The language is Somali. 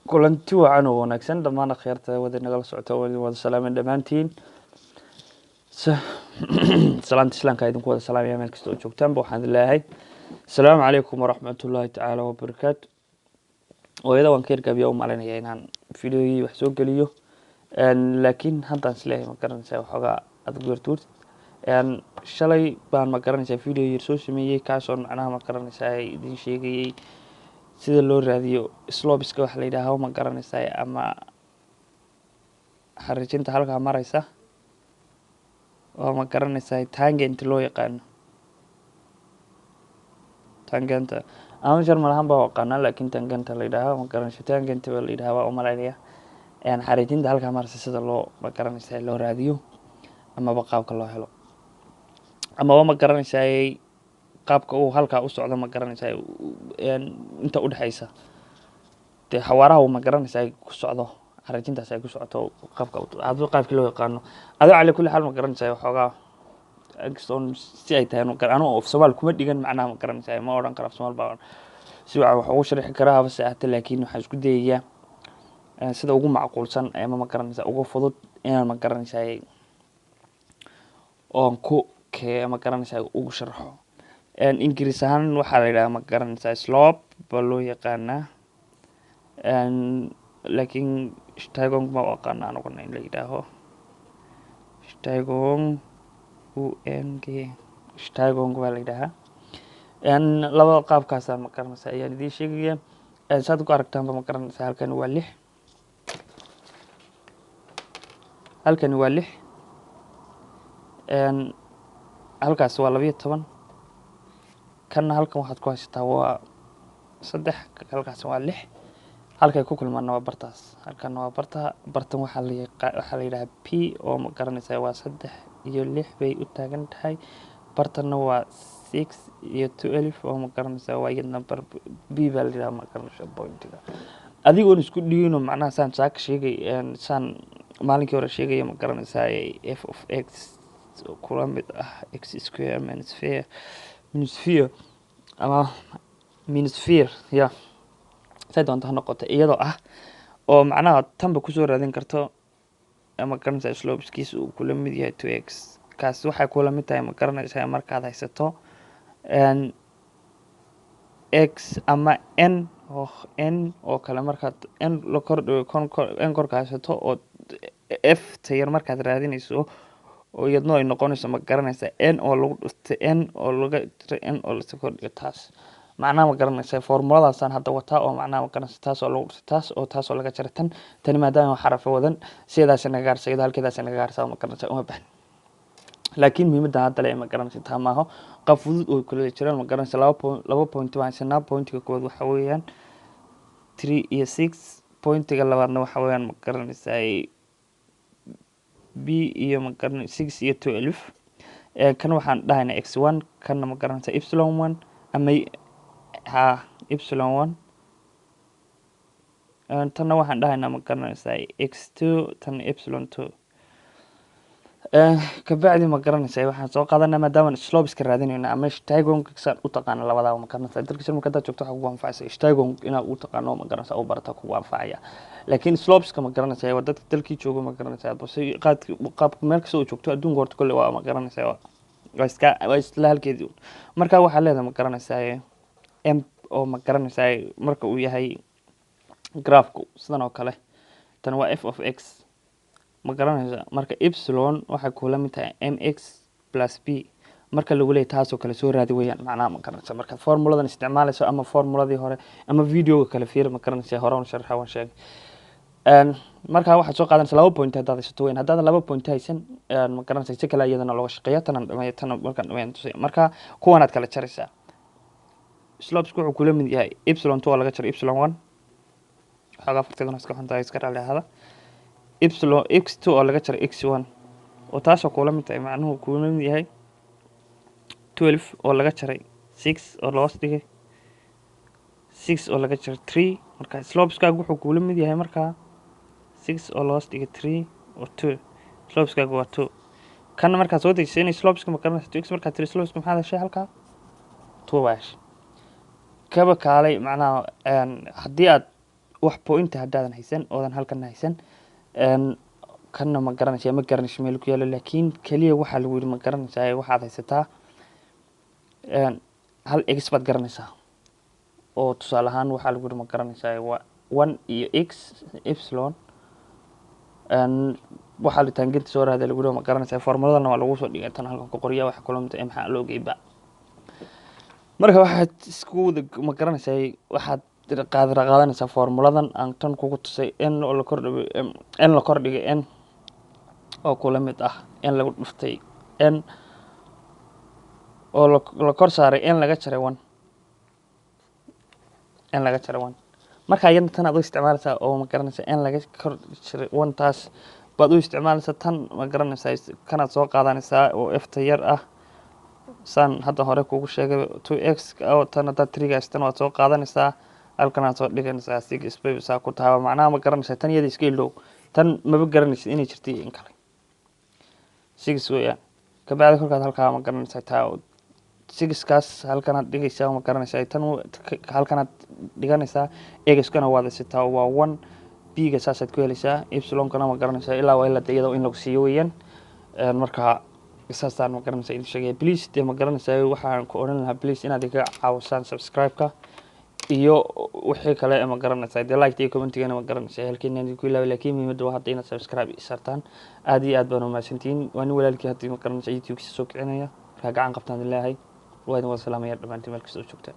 kulanti wacan oo wanaagsan dhammaan akhyaarta wada nagala socota wada salaameen dhammaantiin salaanta islaamka idinku wada salaamaya meel kasta oo joogtaanba waxaan leeyahay asalaamu calaykum waraxmatullaahi tacaala wabarakaatu wayada waan ka ergaabiya u malinaya inaan fideoyii wax soo geliyo laakiin haddaan isleeyahay ma garanaysaa waxoogaa adag wertuurtid shalay baan ma garanaysaa fideoyii soo sameeyey kaasoo macnaha ma garanaysaa idin sheegayey sida loo raadiyo slobiska wax la yidhaaho ma garanaysaa ama xariijinta halkaa maraysa oo ma garanaysaa tangent loo yaqaano tangenta ama jarmal ahaan baa aqaanaa laakiin tangenta la yidhaaho ma garanaysaa tangent baa la yidhaha waa u malaynaya xariijinta halkaa maraysa sida loo ma garanaysaa loo raadiyo amaba qaabka loo helo amaba ma garanaysaa qaabka uu halkaa u socdo ma garanaysaa inta u dhaxaysa dee xawaaraha uu ma garanaysaa ku socdo xariijintaas ay ku socoto qaabkii loo yaqaano adoo cali kulli xaal ma garanaysaa waxoogaa si ay tahay anuu of Soomaal kuma dhigan macnaha ma garanaysaa ma odhan karo Soomaal baa si wax ugu sharxi karaa haba saacada laakiin waxaan isku dayayaa sida ugu macquulsan ama ma garanaysaa ugu fudud inaan ma garanaysaa oo ma garanaysaa ugu sharxo ingiriis ahaan waxaa la yidhaha ma garanaysaa slope baa loo yaqaanaa laakiin stygong ma u aqaana anuguna in la yidhaaho stygong stygong baa la yidhaahaa labada qaabkaasa ma garanaysaa ayaan idiin sheegaya saad ku aragtaanba ma garanaysaa halkani waa 6 halkani waa 6 halkaas waa 12 kana halkan waxaad ku haysataa waa 3 halkaas waa 6 halkay ku kulmaana waa bartaas halkan waa bartan waxaa la yiraahdaa p oo ma garanaysaa waa 3 iyo 6 bay u taagan tahay bartana waa 6 iyo 12 oo ma garanaysaa waa iyad number b baa la yiraahdaa ma garanaysaa pointiga adigoon isku dhigino macnaha saan saaka sheegay saan maalinkii hore sheegay ma garanaysaa f of x kula mid ah x square minus 4 ama minus 4 ya say doonto noqoto iyadoo ah oo macnaha tanba ku soo raadin karto ama garanaysaa slopeskiisa uu kula mid yahay 2x kaas waxay kula mid tahay ma garanaysaa markaad haysato x ama n oo kale markaad n la kordhigo n korka haysato oo f tayar markaad raadinayso oo iyadoo ay noqonayso ma garanaysaa n oo lagu dhufto n oo laga n oo la kordhigo taas macnaha ma garanaysaa formuladaasaan hadda wataa oo macnaha ma garanaysaa taas oo lagu dhufto taas oo laga jaro tan maadaama xarafo wadan sidaas naga gaarsiyo halkeedaas naga gaarsiyo ma garanaysaa uma baahan laakiin muhiimada hadda le ma garanaysaa taamaho qaf fudud oo kala jiraan ma garanaysaa 2 point waan sanaa pointiga kood waxa weeyaan 3 iyo 6 pointiga labaadna waxa weeyaan ma garanaysaa b iyo ma garanaysaa 6 iyo 12 kan waxaan dhahaynaa x1 kana ma garanaysaa y1 ama y1 tan waxaan dhahaynaa ma garanaysaa x2 tan y2 ka bacdi ma garanaysaa waxaan soo qaadanaa maadaama slopeska raadinayna ama stygong san u taqaan labada ma garanaysaa dalkiisa marka aad joogto waxa ugu anfacaysa stygong ina u taqaano ma garanaysaa oo barata ku anfacaya laakiin slopeska ma garanaysaa waa dadka dalkii joogo ma garanaysaa balse qaabka meel kasta oo joogto adduunka horta kale waa ma garanaysaa waa isla halkeedii marka waxa leedahay ma garanaysaa m oo ma garanaysaa marka uu yahay graafku sidan oo kale tan waa f of x ma garanaysaa marka epsilon waxa kula mid tahay mx plus b marka lagu leeyahay taas oo kale soo raadi weeyaan macnaha ma garanaysaa marka formuladan isticmaalayso ama formuladii hore ama videoga kale fiir ma garanaysaa hore oo sharxa waan sheegay marka waxa soo qaadanaysaa 2 point hadda haysato weyn hadda 2 point haysan ma garanaysaa si kale iyadana loo shaqeeyo tan markaan dhameeyo marka kuwanaad kala jaraysaa slopes wuxuu kula mid yahay epsilon 2 laga jaro epsilon 1 xaga farteedana iska xuntaa iska raali ahada epsilon x2 oo laga jaro x1 oo taas oo kula mid tahay macnuhu kula mid yahay 12 oo laga jaray 6 oo loo dhigay 6 oo laga jaray 3 marka slopeska wuxuu kula mid yahay marka 6 oo loo dhigay 3 oo 2 slopeska waa 2 kan marka soo dejisay slopeska ma garanaysaa x marka 3 slopeska maxaa shay halka 2 waash kaba kaalay macnaha haddii aad wax point haddaadan haysan oodan halkan haysan kanna ma garanaysaa ma garanayso meel ku yaalo laakiin kaliya waxaa lagu yidhi ma garanaysaa waxaad haysataa hal x baad garanaysaa oo tusaale ahaan waxaa lagu yidhi ma garanaysaa waa 1 iyo x epsilon waxaa la taangenta soo raada lagu yidhi ma garanaysaa formuladana waa lagu soo dhigay tan halkan ku qoriya waxa kulumta maxaa loo geeyba marka waxaad isku wada ma garanaysaa waxaad qaadanaysaa formuladan aan tan kugu tusay n oo la kordhigay n oo kula mid ah n lagu dhuftay n oo la kor saaray n laga jaray 1 n laga jaray 1 marka ayadna tan aad u isticmaalaysaa oo ma garanaysaa n laga kor jaray 1 taas baad u isticmaalaysaa tan ma garanaysaa kanaad soo qaadanaysaa oo f yar ah san hadda hore kugu sheegay 2x oo tan hadda 3 tan waad soo qaadanaysaa halkan aad soo dhiganaysaa 6 bay saa ku tahay macnaha ma garanaysaa tan iyada iska ilow tan maba garanaysid inay jirtay in kale 6 weeyaan kabacdi kolkaad halkaa ma garanaysaa taa 6 kaas halkan aad dhigaysaa ma garanaysaa tan halkan aad dhiganaysaa x-kana waad haysataa waa 1 b-ga saasaad ku helaysaa epsilon-kana ma garanaysaa ilaa waa ilaa iyada in lagu siiyo weeyaan marka saasaan ma garanaysaa idin sheegaya please dee ma garanaysaa waxaan ku odhan lahaa please inaad iga caawisaan subscribe-ka iyo wixii kale ma garanaysaa dee like iyo comment-gana ma garanaysaa halkeena idinku ilaawi laakiin muhiimadda waa hadda inaad subscribe isartaan aad iyo aad baan u mahadsantihiin waa nin walaalkii haddii ma garanaysaa youtube-kiisa soo kicinaya markaa gacan qabtaan ilaahay waa idin wada salaamaya dhammaantiin meel kasta oo joogtaan